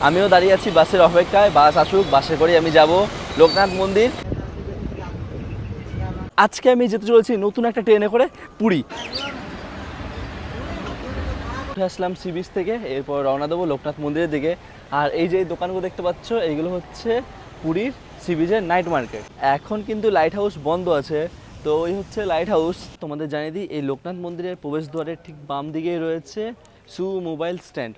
আমিও দাঁড়িয়ে আছি বাসের অপেক্ষায়, বাস আসুক, বাসে করে আমি যাব লোকনাথ মন্দির। আজকে আমি যেতে চলেছি নতুন একটা ট্রেনে করে পুরী। উঠে আসলাম সি বিচ থেকে, এরপর রওনা দেবো লোকনাথ মন্দিরের দিকে। আর এই যে দোকানগুলো দেখতে পাচ্ছ, এইগুলো হচ্ছে পুরীর সি বিচের নাইট মার্কেট। এখন কিন্তু লাইট হাউস বন্ধ আছে, তো এই হচ্ছে লাইট হাউস। তোমাদের জানিয়ে দিই, এই লোকনাথ মন্দিরের প্রবেশদ্বারের ঠিক বাম দিকেই রয়েছে সু মোবাইল স্ট্যান্ড।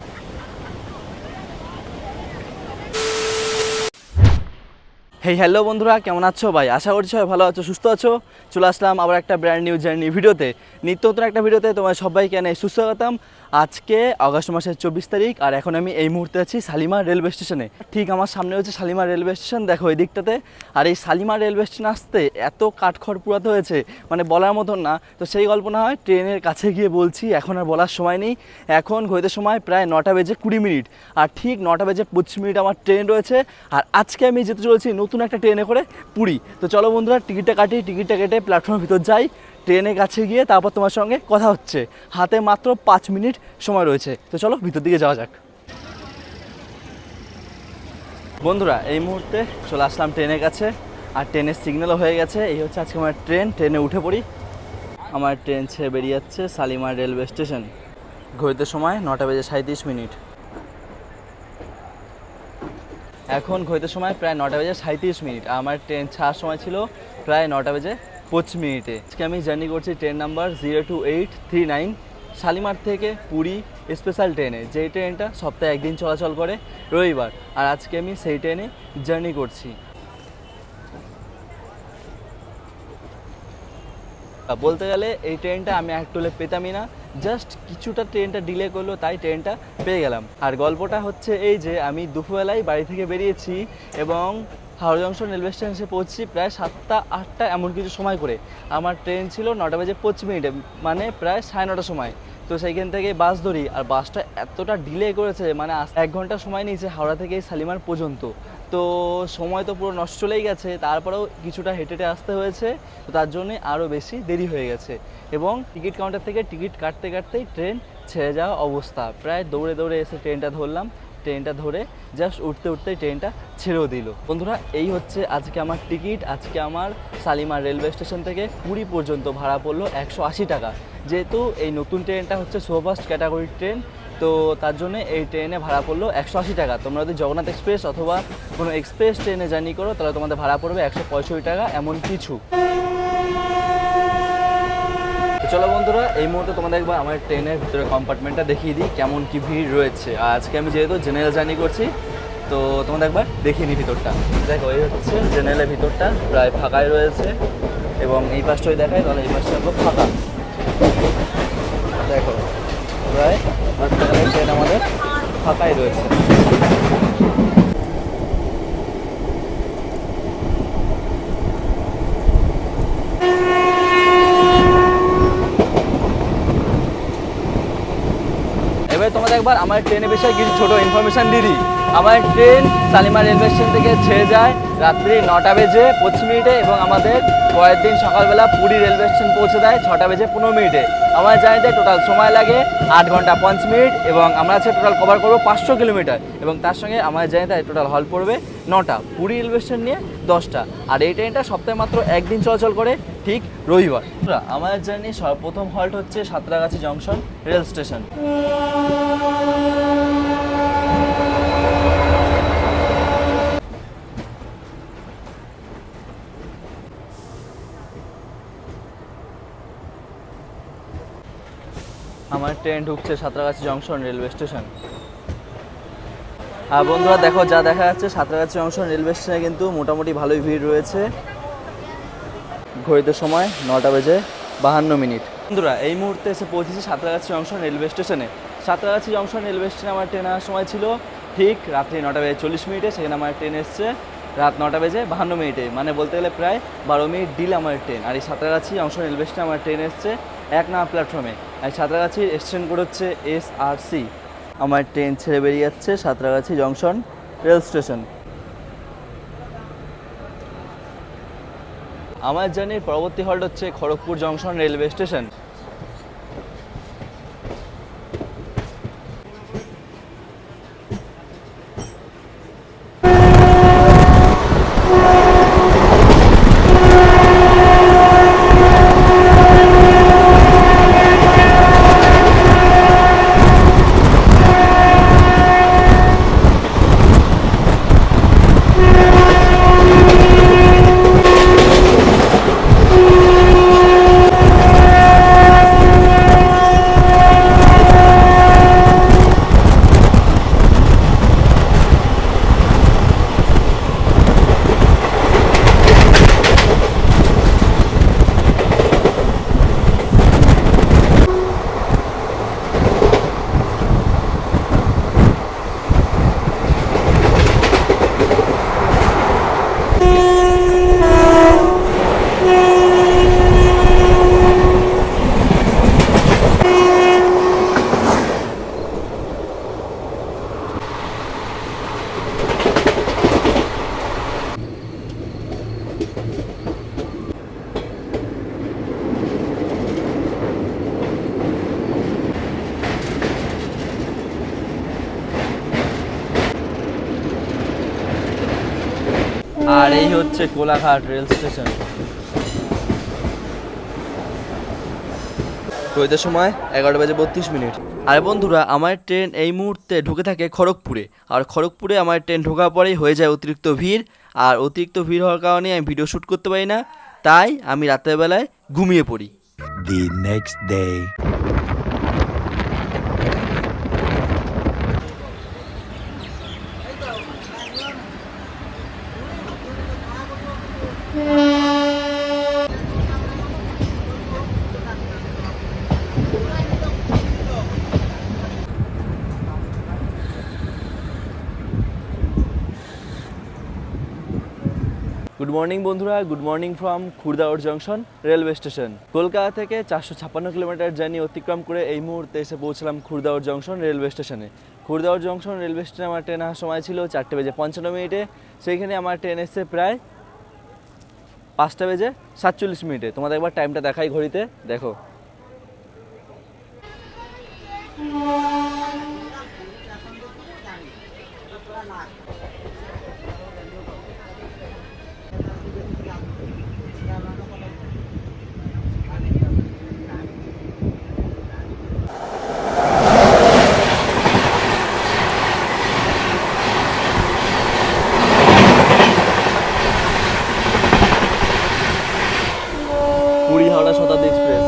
হ্যালো বন্ধুরা, কেমন আছো ভাই? আশা করছি সবাই ভালো আছো, সুস্থ আছো। চলে আসলাম আবার একটা ব্র্যান্ড নিউ জার্নি ভিডিওতে, নিত্য নতুন একটা ভিডিওতে তোমার সবাইকে জানাই সুস্বাগতম। আজকে আগস্ট মাসের 24 তারিখ, আর এখন আমি এই মুহূর্তে আছি শালিমার রেলওয়ে স্টেশনে। ঠিক আমার সামনে হচ্ছে শালিমার রেলওয়ে স্টেশন, দেখো এই দিকটাতে। আর এই শালিমার রেলওয়ে স্টেশনে আসতে এত কাঠখড় পুরাতে হয়েছে, মানে বলার মতন না। তো সেই গল্প না হয় ট্রেনের কাছে গিয়ে বলছি, এখন আর বলার সময় নেই। এখন ঘড়িতে সময় প্রায় 9টা বেজে 20 মিনিট, আর ঠিক 9টা বেজে 25 মিনিট আমার ট্রেন রয়েছে। আর আজকে আমি যেতে চলেছি নতুন একটা ট্রেনে করে পুরী। তো চলো বন্ধুরা, টিকিটটা কাটি, টিকিটটা কেটে প্ল্যাটফর্মের ভিতর যাই, ট্রেনের কাছে গিয়ে তারপর তোমার সঙ্গে কথা হচ্ছে। হাতে মাত্র 5 মিনিট সময় রয়েছে, তো চলো ভিতর দিকে যাওয়া যাক। বন্ধুরা, এই মুহূর্তে চলে আসলাম ট্রেনের কাছে, আর ট্রেনের সিগন্যালও হয়ে গেছে। এই হচ্ছে আজকে আমার ট্রেন, ট্রেনে উঠে পড়ি। আমার ট্রেন ছেড়ে বেরিয়ে যাচ্ছে শালিমার রেলওয়ে স্টেশন। ঘড়িতে সময় 9টা বেজে 37 মিনিট। এখন ঘড়িতে সময় প্রায় 9টা বেজে 37 মিনিট। আমার ট্রেন ছাড়ার সময় ছিল প্রায় 9টা বেজে 25 মিনিটে। আজকে আমি জার্নি করছি ট্রেন নাম্বার 02839 শালিমার থেকে পুরী স্পেশাল ট্রেনে, যেই ট্রেনটা সপ্তাহে একদিন চলাচল করে, রবিবার। আর আজকে আমি সেই ট্রেনে জার্নি করছি। বলতে গেলে এই ট্রেনটা আমি একটুলে পেতামই না, জাস্ট কিছুটা ট্রেনটা ডিলে করলো, তাই ট্রেনটা পেয়ে গেলাম। আর গল্পটা হচ্ছে এই যে, আমি দুপুরবেলায় বাড়ি থেকে বেরিয়েছি এবং হাওড়া জংশন রেলওয়ে স্টেশন এসে পৌঁছছি প্রায় 7টা 8টা এমন কিছু সময় করে। আমার ট্রেন ছিল 9টা বেজে 25 মিনিটে, মানে প্রায় 9:30টার সময়। তো সেইখান থেকে বাস ধরি, আর বাসটা এতটা ডিলে করেছে, মানে 1 ঘন্টা সময় নিয়েছে হাওড়া থেকে শালিমার পর্যন্ত। তো সময় তো পুরো নষ্ট চলেই গেছে, তারপরেও কিছুটা হেঁটে হেঁটে আসতে হয়েছে, তো তার জন্যে আরও বেশি দেরি হয়ে গেছে। এবং টিকিট কাউন্টার থেকে টিকিট কাটতে কাটতেই ট্রেন ছেড়ে যাওয়া অবস্থা। প্রায় দৌড়ে দৌড়ে এসে ট্রেনটা ধরলাম, ট্রেনটা ধরে জাস্ট উঠতে উঠতেই ট্রেনটা ছেড়েও দিল। বন্ধুরা, এই হচ্ছে আজকে আমার টিকিট। আজকে আমার শালিমার রেলওয়ে স্টেশন থেকে পুরী পর্যন্ত ভাড়া পড়লো 180 টাকা। যেহেতু এই নতুন ট্রেনটা হচ্ছে সুপারফাস্ট ক্যাটাগরির ট্রেন, তো তার জন্য এই ট্রেনে ভাড়া পড়লো 180 টাকা। তোমরা যদি জগন্নাথ এক্সপ্রেস অথবা কোনো এক্সপ্রেস ট্রেনে জার্নি করো, তাহলে তোমাদের ভাড়া পড়বে 165 টাকা এমন কিছু। চলো বন্ধুরা, এই মুহূর্তে তোমাদের একবার আমার ট্রেনের ভিতরে কম্পার্টমেন্টটা দেখিয়ে দিই কেমন কি ভিড় রয়েছে। আর আজকে আমি যেহেতু জেনারেল জার্নি করছি, তো তোমাদের একবার দেখিয়ে নিই ভিতরটা। দেখো, এই হচ্ছে জেনারেলের ভিতরটা, প্রায় ফাঁকাই রয়েছে। এবং এই পাশটাই দেখায়, তাহলে এই পাশটা খুব ফাঁকা। দেখো, প্রায় ট্রেন আমাদের ফাঁকাই রয়েছে। এবার তোমাদের একবার আমার ট্রেনের বিষয়ে কিছু ছোটো ইনফরমেশান দিয়ে দিই। আমার ট্রেন শালিমার রেলওয়ে স্টেশন থেকে ছেড়ে যায় রাত্রি 9টা বেজে 25 মিনিটে, এবং আমাদের পরের দিন সকালবেলা পুরী রেলওয়ে স্টেশন পৌঁছে দেয় 6টা বেজে 15 মিনিটে। আমার জার্নিতে টোটাল সময় লাগে 8 ঘন্টা 5 মিনিট, এবং আমরা আজকে টোটাল কভার করবো 500 কিলোমিটার। এবং তার সঙ্গে আমার জার্নিতে টোটাল হল পড়বে 9টা, পুরী রেলওয়ে স্টেশন নিয়ে 10টা। আর এই ট্রেনটা সপ্তাহে মাত্র একদিন চলাচল করে, ঠিক রবিবার। আমার জার্নি সর্বপ্রথম হল্ট হচ্ছে সাঁতরাগাছি জংশন রেল স্টেশন। আমার ট্রেন ঢুকছে সাঁতরাগাছি জংশন রেলওয়ে স্টেশন। আর বন্ধুরা দেখো, যা দেখা যাচ্ছে সাঁতরাগাছি জংশন রেলওয়ে স্টেশনে কিন্তু মোটামুটি ভালোই ভিড় রয়েছে। ঘড়িতে সময় 9টা বেজে 52 মিনিট। বন্ধুরা, এই মুহূর্তে এসে পৌঁছেছি সাঁতরাগাছি জংশন রেলওয়ে স্টেশনে। সাঁতরাগাছি জংশন রেলওয়ে স্টেশনে আমার ট্রেন আসার সময় ছিল ঠিক রাত্রি 9টা বেজে 40 মিনিটে। সেখানে আমার ট্রেন এসছে রাত 9টা বেজে 52 মিনিটে, মানে বলতে গেলে প্রায় 12 মিনিট ডিলে আমার ট্রেন। আর এই সাঁতরাগাছি জংশন রেলওয়ে স্টেশনে আমার ট্রেন এসছে 1 নম্বর প্ল্যাটফর্মে। আর সাঁতরাগাছির স্টেশন কোড হচ্ছে SRC। আমার ট্রেন ছেড়ে বেরিয়ে যাচ্ছে সাঁতরাগাছি জংশন রেল স্টেশন। আমার জার্নির পরবর্তী হল্ট হচ্ছে খড়গপুর জংশন রেলওয়ে স্টেশন। আর এই হচ্ছে কোলাঘাট রেল স্টেশন। ঘড়িতে সময় 11:32। আর বন্ধুরা, আমার ট্রেন এই মুহূর্তে ঢুকে থাকে খড়গপুরে। আর খড়গপুরে আমার ট্রেন ঢোকার পরেই হয়ে যায় অতিরিক্ত ভিড়। আর অতিরিক্ত ভিড় হওয়ার কারণে আমি ভিডিও শ্যুট করতে পারি না, তাই আমি রাতের বেলায় ঘুমিয়ে পড়ি। The next day. Good morning বন্ধুরা, good morning from Khurda Road junction railway station. Kolkata থেকে 456 কিলোমিটার জার্নি অতিক্রম করে এই মুহূর্তে এসে পৌঁছলাম খুরদাউর জংশন রেলওয়ে স্টেশনে। খুরদাউর জংশন রেলওয়ে স্টেশনে আমার ট্রেন আসার সময় ছিল 4:55। সেইখানে আমার ট্রেন এসছে প্রায় 5:47। তোমাদের একবার টাইমটা দেখাই ঘড়িতে, দেখো। পুরী হাওড়া শতাব্দী এক্সপ্রেস।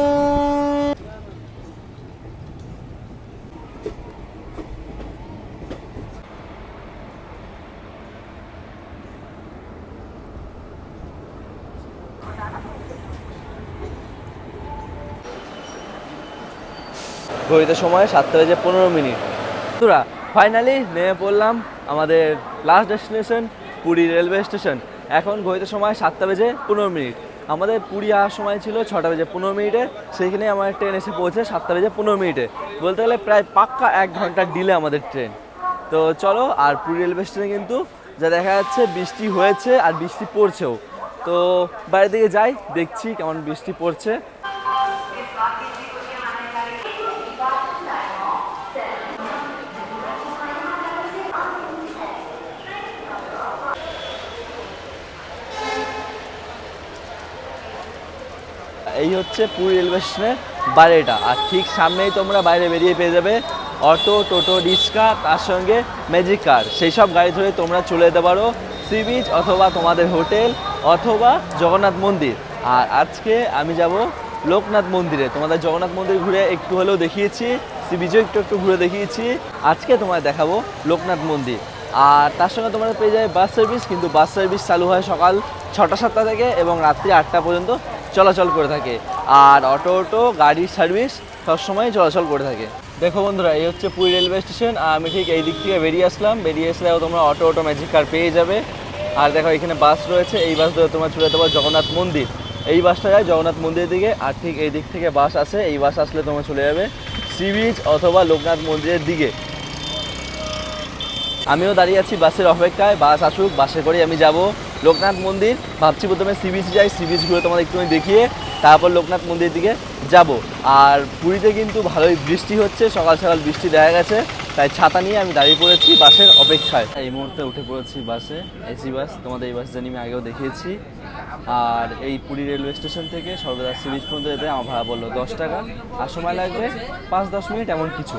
ঘড়িতে সময় 7:15। বন্ধুরা, ফাইনালি নেমে পড়লাম আমাদের last destination Puri railway station. এখন ঘড়িতে সময় 7:15। আমাদের পুরী আসার সময় ছিল 6:15। সেইখানে আমার ট্রেন এসে পৌঁছে 7:15। বলতে গেলে প্রায় পাক্কা 1 ঘন্টার ডিলে আমাদের ট্রেন। তো চলো, আর পুরী রেলওয়ে স্টেশনে কিন্তু যা দেখা যাচ্ছে বৃষ্টি হয়েছে আর বৃষ্টি পড়ছেও। তো বাইরের দিকে যাই, দেখছি কেমন বৃষ্টি পড়ছে। এই হচ্ছে পুরী রেলওয়ে স্টেশনের বাইরেটা। আর ঠিক সামনেই তোমরা বাইরে বেরিয়ে পেয়ে যাবে অটো, টোটো, রিক্সা, তার সঙ্গে ম্যাজিক কার। সেই সব গাড়ি ধরে তোমরা চলে যেতে পারো সি বিচ অথবা তোমাদের হোটেল অথবা জগন্নাথ মন্দির। আর আজকে আমি যাব লোকনাথ মন্দিরে। তোমাদের জগন্নাথ মন্দির ঘুরে একটু হলেও দেখিয়েছি, সি বিচও একটু ঘুরে দেখিয়েছি। আজকে তোমায় দেখাবো লোকনাথ মন্দির। আর তার সঙ্গে তোমরা পেয়ে যাবে বাস সার্ভিস, কিন্তু বাস সার্ভিস চালু হয় সকাল 6টা-7টা থেকে এবং রাত্রি 8টা পর্যন্ত চলাচল করে থাকে। আর অটো গাড়ির সার্ভিস সবসময় চলাচল করে থাকে। দেখো বন্ধুরা, এই হচ্ছে পুরী রেলওয়ে স্টেশন। আর আমি ঠিক এই দিক থেকে বেরিয়ে আসলাম। বেরিয়ে আসলে তোমরা অটো ম্যাজিক কার পেয়ে যাবে। আর দেখো এখানে বাস রয়েছে, এই বাস ধরে তোমরা চলে যেতে পারো জগন্নাথ মন্দির। এই বাসটা যায় জগন্নাথ মন্দিরের দিকে। আর ঠিক এই দিক থেকে বাস আসে, এই বাস আসলে তোমরা চলে যাবে সি বিচ অথবা লোকনাথ মন্দিরের দিকে। আমিও দাঁড়িয়ে আছি বাসের অপেক্ষায়, বাস আসুক, বাসে করেই আমি যাব লোকনাথ মন্দির। ভাবছি প্রথমে সি বিচ যাই, সি বিচ ঘুরে তোমাদের একটুখানি দেখিয়ে তারপর লোকনাথ মন্দিরের দিকে যাব। আর পুরীতে কিন্তু ভালোই বৃষ্টি হচ্ছে, সকাল সকাল বৃষ্টি দেখা গেছে, তাই ছাতা নিয়ে আমি দাঁড়িয়ে পড়েছি বাসের অপেক্ষায়। এই মুহূর্তে উঠে পড়েছি বাসে, এসি বাস। তোমাদের এই বাস জানি আমি আগেও দেখিয়েছি। আর এই পুরী রেলওয়ে স্টেশন থেকে সর্বদা সি বিচ পর্যন্ত যেতে আমার ভাড়া বললো 10 টাকা। আর সময় লাগবে 5-10 মিনিট এমন কিছু।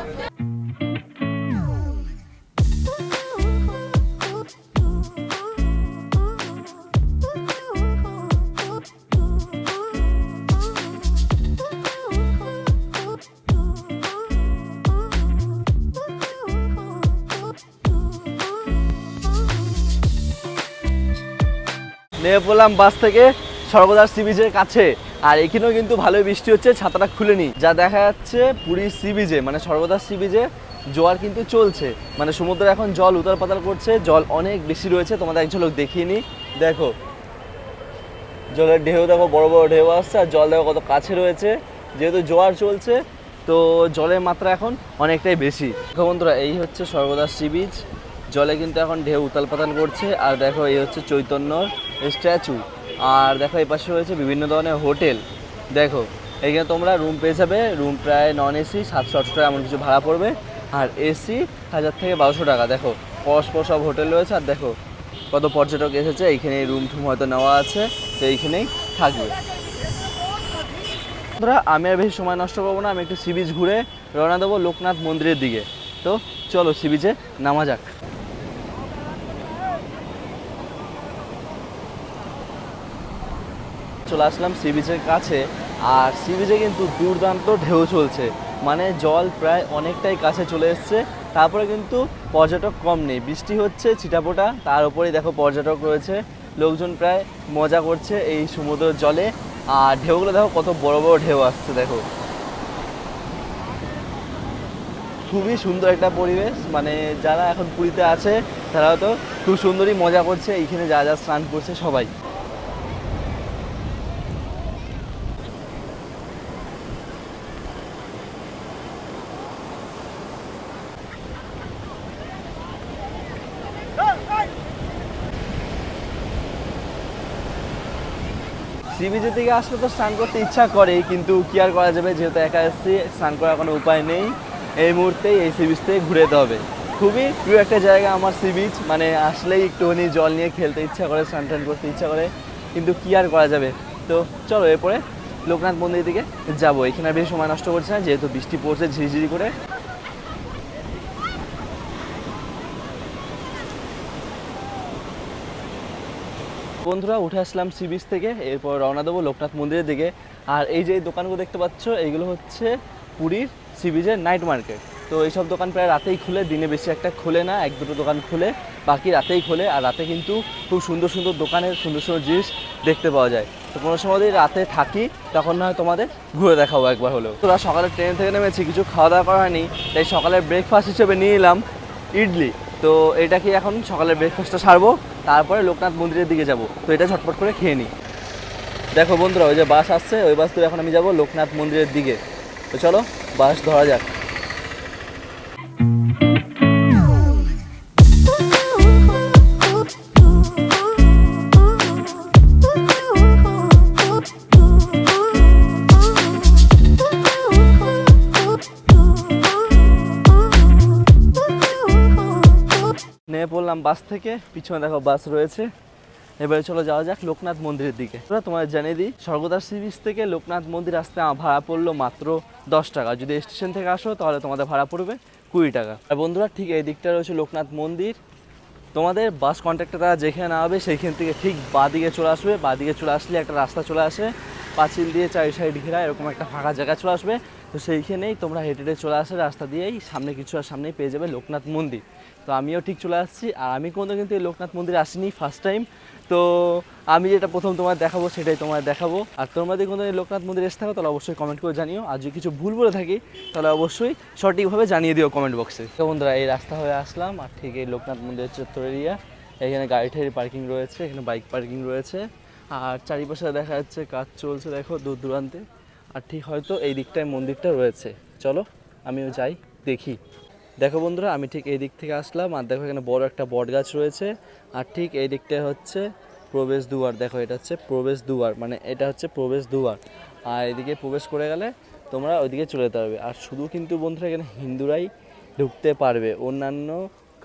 নেমে পড়লাম বাস থেকে সর্বদা সি বিচের কাছে। আর এখানেও কিন্তু ভালোই বৃষ্টি হচ্ছে, ছাতাটা খুলেনি। যা দেখা যাচ্ছে পুরী সি বিচে মানে সর্বদা সি বিচে জোয়ার কিন্তু চলছে, মানে সমুদ্রে এখন জল উতাল পাতাল করছে, জল অনেক বেশি রয়েছে। তোমাদের এক ঝলক দেখিয়ে নি, দেখো জলের ঢেউ, দেখো বড় বড় ঢেউ আসছে। আর জল দেখো কত কাছে রয়েছে, যেহেতু জোয়ার চলছে তো জলের মাত্রা এখন অনেকটাই বেশি। দেখো বন্ধুরা, এই হচ্ছে সর্বদা সি বিচ। জলে কিন্তু এখন ঢেউ উতাল পাতাল করছে। আর দেখো এই হচ্ছে চৈতন্যর স্ট্যাচু। আর দেখো এই পাশে রয়েছে বিভিন্ন ধরনের হোটেল। দেখো এখানে তোমরা রুম পেয়ে যাবে। রুম প্রায় নন এসি 700-800 টাকা এমন কিছু ভাড়া পড়বে। আর এসি 1000 থেকে 1200 টাকা। দেখো পরস্পর সব হোটেল রয়েছে। আর দেখো কত পর্যটক এসেছে, এইখানে রুম টুম হয়তো নেওয়া আছে, তো এইখানেই থাকবে। বন্ধুরা আমি আর বেশি সময় নষ্ট করবো না, আমি একটু সি বিচ ঘুরে রওনা দেবো লোকনাথ মন্দিরের দিকে। তো চলো সি বিচে নামা যাক। চলে আসলাম সি বিচের কাছে, আর সি বিচে কিন্তু দুর্দান্ত ঢেউ চলছে, মানে জল প্রায় অনেকটাই কাছে চলে এসছে। তারপরে কিন্তু পর্যটক কম নেই, বৃষ্টি হচ্ছে ছিটাফোঁটা, তার উপরেই দেখো পর্যটক রয়েছে, লোকজন প্রায় মজা করছে এই সমুদ্রের জলে। আর ঢেউগুলো দেখো কত বড় বড় ঢেউ আসছে, দেখো খুবই সুন্দর একটা পরিবেশ। মানে যারা এখন পুরীতে আছে তারা তো খুব সুন্দরই মজা করছে, এইখানে যা যা স্নান করছে সবাই। সি বিচে থেকে আসলে তো স্নান করতে ইচ্ছা করে, কিন্তু কি আর করা যাবে, যেহেতু একা এসেছি স্নান করার কোনো উপায় নেই। এই মুহূর্তেই এই সি বিচ থেকে ঘুরে যেতে হবে। খুবই প্রিয় একটা জায়গা আমার সি বিচ, মানে আসলেই একটুখানি জল নিয়ে খেলতে ইচ্ছা করে, স্নান টান করতে ইচ্ছা করে, কিন্তু কি আর করা যাবে। তো চলো এরপরে লোকনাথ মন্দির দিকে যাবো। এখানে আর বেশি সময় নষ্ট করছে না, যেহেতু বৃষ্টি পড়ছে ঝিরিঝিরি করে। বন্ধুরা উঠে আসলাম সি বিচ থেকে, এরপর রওনা দেবো লোকনাথ মন্দিরের দিকে। আর এই যে দোকানগুলো দেখতে পাচ্ছ, এইগুলো হচ্ছে পুরীর সি বিচের নাইট মার্কেট। তো এইসব দোকান প্রায় রাতেই খুলে, দিনে বেশি একটা খুলে না, এক দুটো দোকান খুলে, বাকি রাতেই খোলে। আর রাতে কিন্তু খুব সুন্দর সুন্দর দোকানের সুন্দর সুন্দর জিনিস দেখতে পাওয়া যায়। তো কোনো সময় যদি রাতে থাকি তখন না হয় তোমাদের ঘুরে দেখাবো একবার হলেও। তোরা সকালে ট্রেন থেকে নেমেছি, কিছু খাওয়া দাওয়া করা হয়নি, তাই সকালের ব্রেকফাস্ট হিসেবে নিয়ে এলাম ইডলি। তো এটা কি এখন সকালের ব্রেকফাস্টটা সারবো, তারপরে লোকনাথ মন্দিরের দিকে যাব। তো এটা ঝটপট করে খেয়ে নিই। দেখো বন্ধুরা ওই যে বাস আসছে, ওই বাস ধরে এখন আমি যাব লোকনাথ মন্দিরের দিকে। তো চলো বাস ধরা যাক। নেমে পড়লাম বাস থেকে, পিছনে দেখো বাস রয়েছে। এবারে চলো যাওয়া যাক লোকনাথ মন্দিরের দিকে। তোমাদের জানিয়ে দিই, স্বর্গদ্বার সি বিচ থেকে লোকনাথ মন্দির আসতে আমার ভাড়া পড়লো মাত্র 10 টাকা। যদি স্টেশন থেকে আসো তাহলে তোমাদের ভাড়া পড়বে 20 টাকা। আর বন্ধুরা ঠিক এই দিকটা রয়েছে লোকনাথ মন্দির। তোমাদের বাস কন্ট্রাক্টরটা যেখানে নামাবে সেইখান থেকে ঠিক বাঁ দিকে চলে আসবে। বাঁ দিকে চলে আসলে একটা রাস্তা চলে আসে, পাঁচিল দিয়ে চারি সাইড ঘেরা এরকম একটা ফাঁকা জায়গা চলে আসবে। তো সেইখানেই তোমরা হেঁটে হেঁটে চলে আসে রাস্তা দিয়েই, সামনে কিছু আর সামনেই পেয়ে যাবে লোকনাথ মন্দির। তো আমিও ঠিক চলে আসছি, আর আমি কোনোদিন কিন্তু এই লোকনাথ মন্দিরে আসিনি, ফার্স্ট টাইম। তো আমি যেটা প্রথম তোমার দেখাবো সেটাই তোমার দেখাবো। আর তোমরা যদি কোনো লোকনাথ মন্দিরে এসে থাকো তাহলে অবশ্যই কমেন্ট করে জানিও, আর যদি কিছু ভুল বলে থাকি তাহলে অবশ্যই সঠিকভাবে জানিয়ে দিও কমেন্ট বক্সে। তো বন্ধুরা এই রাস্তা হয়ে আসলাম, আর ঠিক এই লোকনাথ মন্দিরের চত্বর এরিয়া। এখানে গাড়ি ঠাড়ি পার্কিং রয়েছে, এখানে বাইক পার্কিং রয়েছে, আর চারিপাশে দেখা যাচ্ছে কাজ চলছে দেখো দূর দূরান্তে। আর ঠিক হয়তো এই দিকটায় মন্দিরটা রয়েছে, চলো আমিও যাই দেখি। দেখো বন্ধুরা আমি ঠিক এই দিক থেকে আসলাম, আর দেখো এখানে বড় একটা বট গাছ রয়েছে, আর ঠিক এই দিকটায় হচ্ছে প্রবেশ দুয়ার। দেখো এটা হচ্ছে প্রবেশ দুয়ার, মানে এটা হচ্ছে প্রবেশ দুয়ার। আর এদিকে প্রবেশ করে গেলে তোমরা ওইদিকে চলে যেতে পারবে। আর শুধু কিন্তু বন্ধুরা এখানে হিন্দুরাই ঢুকতে পারবে, অন্যান্য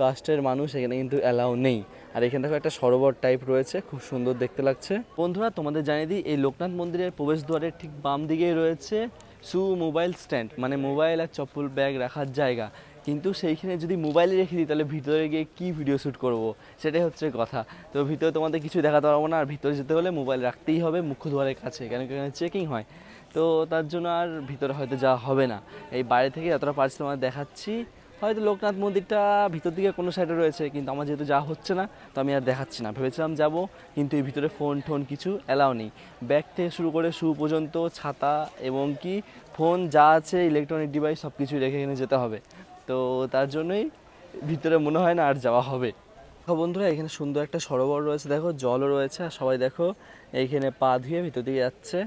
কাস্টের মানুষ এখানে কিন্তু অ্যালাউ নেই। আর এখানে দেখো একটা সরোবর টাইপ রয়েছে, খুব সুন্দর দেখতে লাগছে। বন্ধুরা তোমাদের জানিয়ে দিই, এই লোকনাথ মন্দিরের প্রবেশ দ্বারের ঠিক বাম দিকেই রয়েছে মোবাইল স্ট্যান্ড, মানে মোবাইল আর চপ্পল ব্যাগ রাখার জায়গা। কিন্তু সেইখানে যদি মোবাইলে রেখে দিই তাহলে ভিতরে গিয়ে কী ভিডিও শ্যুট করব, সেটাই হচ্ছে কথা। তো ভিতরে তোমাদের কিছু দেখাতে পারবো না, আর ভিতরে যেতে হলে মোবাইল রাখতেই হবে মুখ্য দ্বারের কাছে, কেন কি এখানে চেকিং হয়। তো তার জন্য আর ভিতরে হয়তো যাওয়া হবে না। এই বাইরে থেকে যতটা পারছি তোমাদের দেখাচ্ছি। হয়তো লোকনাথ মন্দিরটা ভিতর দিকে কোনো সাইডে রয়েছে, কিন্তু আমার যেহেতু যাওয়া হচ্ছে না তো আমি আর দেখাচ্ছি না। ভেবেছিলাম যাব, কিন্তু এই ভিতরে ফোন টোন কিছু অ্যালাউ নেই। ব্যাগ থেকে শুরু করে শু পর্যন্ত, ছাতা এবং কি ফোন যা আছে ইলেকট্রনিক ডিভাইস সব কিছুই রেখে এখানে যেতে হবে। তো তার জন্যই ভিতরে মনে হয় না আর যাওয়া হবে। দেখো বন্ধুরা এখানে সুন্দর একটা সরোবর রয়েছে, দেখো জলও রয়েছে, আর সবাই দেখো এইখানে পা ধুয়ে ভিতর দিকে যাচ্ছে।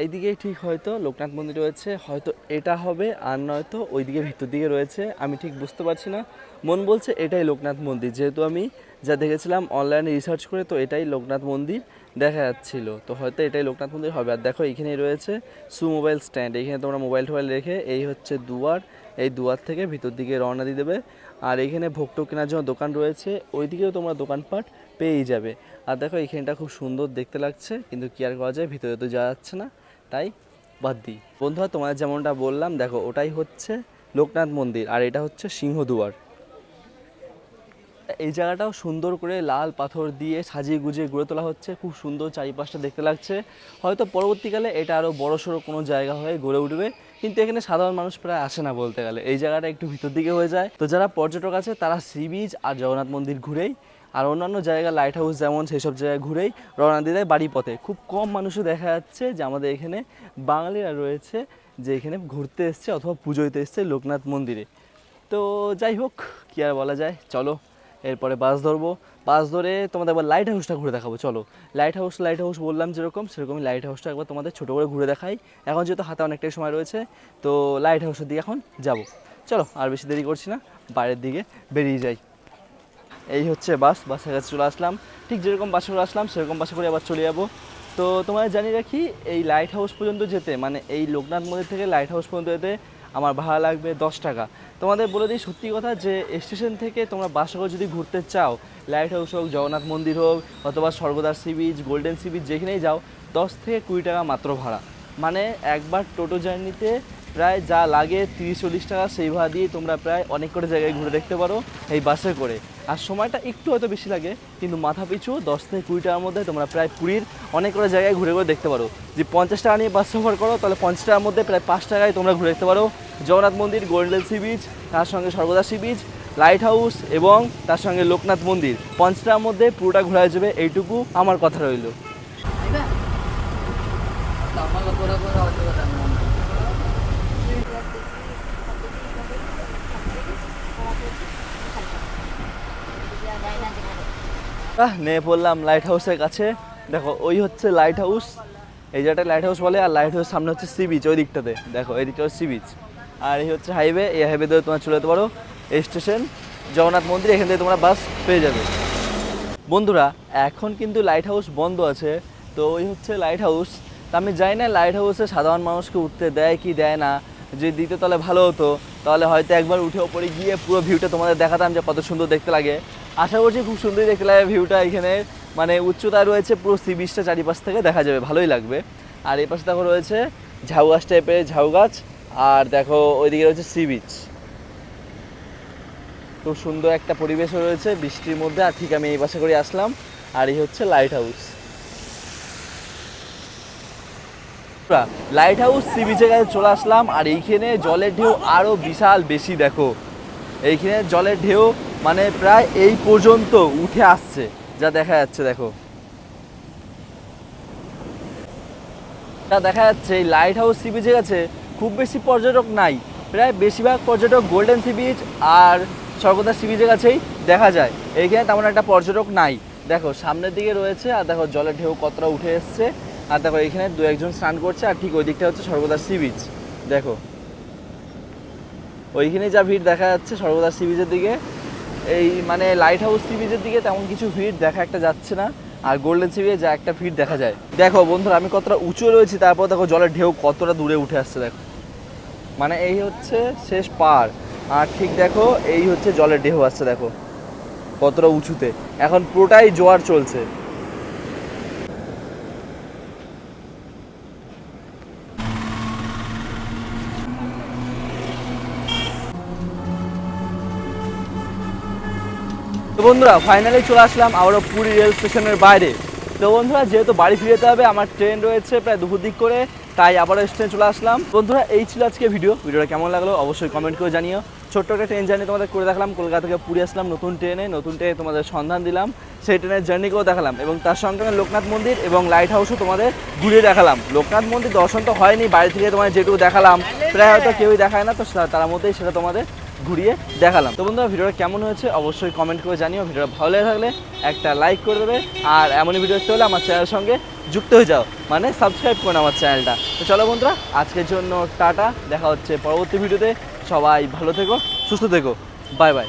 এইদিকেই ঠিক হয়তো লোকনাথ মন্দির রয়েছে, হয়তো এটা হবে, আর নয়তো ওইদিকে ভিতর দিকে রয়েছে, আমি ঠিক বুঝতে পারছি না। মন বলছে এটাই লোকনাথ মন্দির, যেহেতু আমি যা দেখেছিলাম অনলাইনে রিসার্চ করে, তো এটাই লোকনাথ মন্দির। দেখা যাচ্ছিল, তো হয়তো এটাই লোকনাথ মন্দির হবে। আর দেখো এখানেই রয়েছে সু মোবাইল স্ট্যান্ড, এখানে তোমরা মোবাইল টোবাইল রেখে, এই হচ্ছে দুয়ার, এই দুয়ার থেকে ভিতর দিকে রওনা দিয়ে দেবে। আর এখানে ভোগটোগ কেনার জন্য দোকান রয়েছে, ওইদিকেও তোমরা দোকানপাট পেয়েই যাবে। আর দেখো এখানটা খুব সুন্দর দেখতে লাগছে, কিন্তু কি আর করা যায়, ভিতরে তো যাওয়া যাচ্ছে না, তাই বাদ দিই। বন্ধুরা তোমাদের যেমনটা বললাম, দেখো ওটাই হচ্ছে লোকনাথ মন্দির আর এটা হচ্ছে সিংহদুয়ার। এই জায়গাটাও সুন্দর করে লাল পাথর দিয়ে সাজিয়ে গুজিয়ে গড়ে তোলা হচ্ছে, খুব সুন্দর চারিপাশটা দেখতে লাগছে। হয়তো পরবর্তীকালে এটা আরও বড়সড় কোনো জায়গা হয়ে গড়ে উঠবে, কিন্তু এখানে সাধারণ মানুষ প্রায় আসে না বলতে গেলে, এই জায়গাটা একটু ভিতর দিকে হয়ে যায়। তো যারা পর্যটক আছে তারা সি বিচ আর জগন্নাথ মন্দির ঘুরেই আর অন্যান্য জায়গা লাইট হাউস যেমন সেই সব জায়গায় ঘুরেই রওনা দিয়ে দেয় বাড়ি পথে। খুব কম মানুষও দেখা যাচ্ছে যে আমাদের এখানে বাঙালিরা রয়েছে যে এখানে ঘুরতে এসছে অথবা পুজো দিতে এসছে লোকনাথ মন্দিরে। তো যাই হোক, কী আর বলা যায়, চলো এরপরে বাস ধরবো, বাস ধরে তোমাদের একবার লাইট হাউসটা ঘুরে দেখাবো। চলো লাইট হাউস বললাম যেরকম সেরকমই লাইট হাউসটা একবার তোমাদের ছোটো করে ঘুরে দেখাই। এখন যেহেতু হাতে অনেকটাই সময় রয়েছে, তো লাইট হাউসের দিকে এখন যাব। চলো আর বেশি দেরি করছি না, বাইরের দিকে বেরিয়ে যাই। এই হচ্ছে বাসের কাছে চলে আসলাম, ঠিক যেরকম বাসে করে আসলাম সেরকম বাসে করে আবার চলে যাবো। তো তোমাদের জানিয়ে রাখি, এই লাইট হাউস পর্যন্ত যেতে, মানে এই লোকনাথ মন্দির থেকে লাইট হাউস পর্যন্ত যেতে আমার ভাড়া লাগবে 10 টাকা। তোমাদের বলে দিই সত্যি কথা, যে স্টেশন থেকে তোমরা বাসে করে যদি ঘুরতে চাও, লাইট হাউস হোক, জগন্নাথ মন্দির হোক, অথবা Swargadwar sea beach, golden sea beach, যেখানেই যাও 10 থেকে 20 টাকা মাত্র ভাড়া। মানে একবার টোটো জার্নিতে প্রায় যা লাগে 30-40 টাকা, সেই ভাড়া দিয়ে তোমরা প্রায় অনেক করে জায়গায় ঘুরে দেখতে পারো এই বাসে করে। আর সময়টা একটু হয়তো বেশি লাগে, কিন্তু মাথা পিছু 10 থেকে 20 টাকার মধ্যে তোমরা প্রায় পুরীর অনেক করে জায়গায় ঘুরে ঘুরে দেখতে পারো। যে 50 টাকা নিয়ে বাস সফর করো, তাহলে 50 টাকার মধ্যে প্রায় 5 টাকায় তোমরা ঘুরে দেখতে পারো জগন্নাথ মন্দির, গোল্ডেন সি বিচ, তার সঙ্গে Swargadwar sea beach, light house এবং তার সঙ্গে লোকনাথ মন্দির। 50 টাকার মধ্যে পুরোটা ঘোরা যাবে, এইটুকু আমার কথা রইল। নেমে পড়লাম লাইট হাউসের কাছে। দেখো ওই হচ্ছে লাইট হাউস, এই জায়গাটা লাইট হাউস বলে। আর লাইট হাউসের সামনে হচ্ছে সি বিচ, ওই দিকটাতে দেখো, এই দিকটা হচ্ছে সি বিচ। আর এই হচ্ছে হাইওয়ে, এই হাইওয়ে ধরে তোমরা চলে যেতে পারো এই স্টেশন জগন্নাথ মন্দির, এখান থেকে তোমরা বাস পেয়ে যাবে। বন্ধুরা এখন কিন্তু লাইট হাউস বন্ধ আছে, তো ওই হচ্ছে লাইট হাউস। তা আমি জানি না লাইট হাউসে সাধারণ মানুষকে উঠতে দেয় কি দেয় না, যদি দিতে তাহলে ভালো হতো, তাহলে হয়তো একবার উঠে ওপরে গিয়ে পুরো ভিউটা তোমাদের দেখাতাম যে কত সুন্দর দেখতে লাগে। আশা করছি খুব সুন্দর দেখতে লাগে ভিউটা, এখানে মানে উচ্চতা রয়েছে, পুরো সি বিচটা চারিপাশ থেকে দেখা যাবে, ভালোই লাগবে। আর এই পাশে দেখো রয়েছে ঝাউ গাছ টাইপের ঝাউ গাছ, আর দেখো ওইদিকে রয়েছে সি বিচ। খুব সুন্দর একটা পরিবেশও রয়েছে বৃষ্টির মধ্যে। আর ঠিক আমি এই পাশে করে আসলাম, আর এই হচ্ছে lighthouse. Lighthouse sea বিচের কাছে চলে আসলাম, আর এইখানে জলের ঢেউ আরও বিশাল বেশি। দেখো এইখানে জলের ঢেউ মানে প্রায় এই পর্যন্ত উঠে আসছে, যা দেখা যাচ্ছে। দেখো যা দেখা যাচ্ছে, এই লাইট হাউস সি বিচের কাছে খুব বেশি পর্যটক নাই, প্রায় বেশিরভাগ পর্যটক গোল্ডেন সি বিচ আর স্বর্গদ্বার সি বিচের কাছেই দেখা যায়। এইখানে তেমন একটা পর্যটক নাই। দেখো সামনের দিকে রয়েছে, আর দেখো জলের ঢেউ কতটা উঠে এসছে। আর দেখো এখানে 2-1 স্নান করছে, আর ঠিক ওই দিকটা হচ্ছে স্বর্গদ্বার সি বিচ। দেখো ওইখানে যা ভিড় দেখা যাচ্ছে স্বর্গদ্বার সি বিচের দিকে, এই মানে লাইট হাউস সি বিচের দিকে তেমন কিছু ভিড় দেখা একটা যাচ্ছে না। আর গোল্ডেন সি বিচে যা একটা ভিড় দেখা যায়। দেখো বন্ধুরা আমি কতটা উঁচু রয়েছি, তারপর দেখো জলের ঢেউ কতটা দূরে উঠে আসছে। দেখো মানে এই হচ্ছে শেষ পার, আর ঠিক দেখো এই হচ্ছে জলের ঢেউ আসছে, দেখো কতটা উঁচুতে, এখন পুরোটাই জোয়ার চলছে। তো বন্ধুরা ফাইনালি চলে আসলাম আবারও পুরী রেল স্টেশনের বাইরে। তো বন্ধুরা যেহেতু বাড়ি ফিরে যেতে হবে, আমার ট্রেন রয়েছে প্রায় দুপুর দিক করে, তাই আবারও স্টেশনে চলে আসলাম। বন্ধুরা এই ছিল আজকে ভিডিওটা কেমন লাগলো অবশ্যই কমেন্ট করে জানিও। ছোট্ট একটা ট্রেন জার্নি তোমাদের করে দেখালাম, কলকাতা থেকে পুরী আসলাম নতুন ট্রেনে তোমাদের সন্ধান দিলাম, সেই ট্রেনের জার্নি করেও দেখালাম, এবং তার সঙ্গে লোকনাথ মন্দির এবং লাইট হাউসও তোমাদের ঘুরিয়ে দেখালাম। লোকনাথ মন্দির দর্শন তো হয়নি, বাড়ি থেকে তোমাদের যেটুকু দেখালাম প্রায় হয়তো কেউই দেখায় না, তো তার মধ্যেই সেটা তোমাদের ঘুরিয়ে দেখালাম। তো বন্ধুরা ভিডিওটা কেমন হয়েছে অবশ্যই কমেন্ট করে জানিও। ভিডিওটা ভালো লেগে থাকলে একটা লাইক করে দেবে, আর এমনই ভিডিও দেখতে হলে আমার চ্যানেলের সঙ্গে যুক্ত হয়ে যাও, মানে সাবস্ক্রাইব করুন আমার চ্যানেলটা। তো চলো বন্ধুরা আজকের জন্য টাটা, দেখা হচ্ছে পরবর্তী ভিডিওতে। সবাই ভালো থেকো, সুস্থ থেকো, বাই বাই।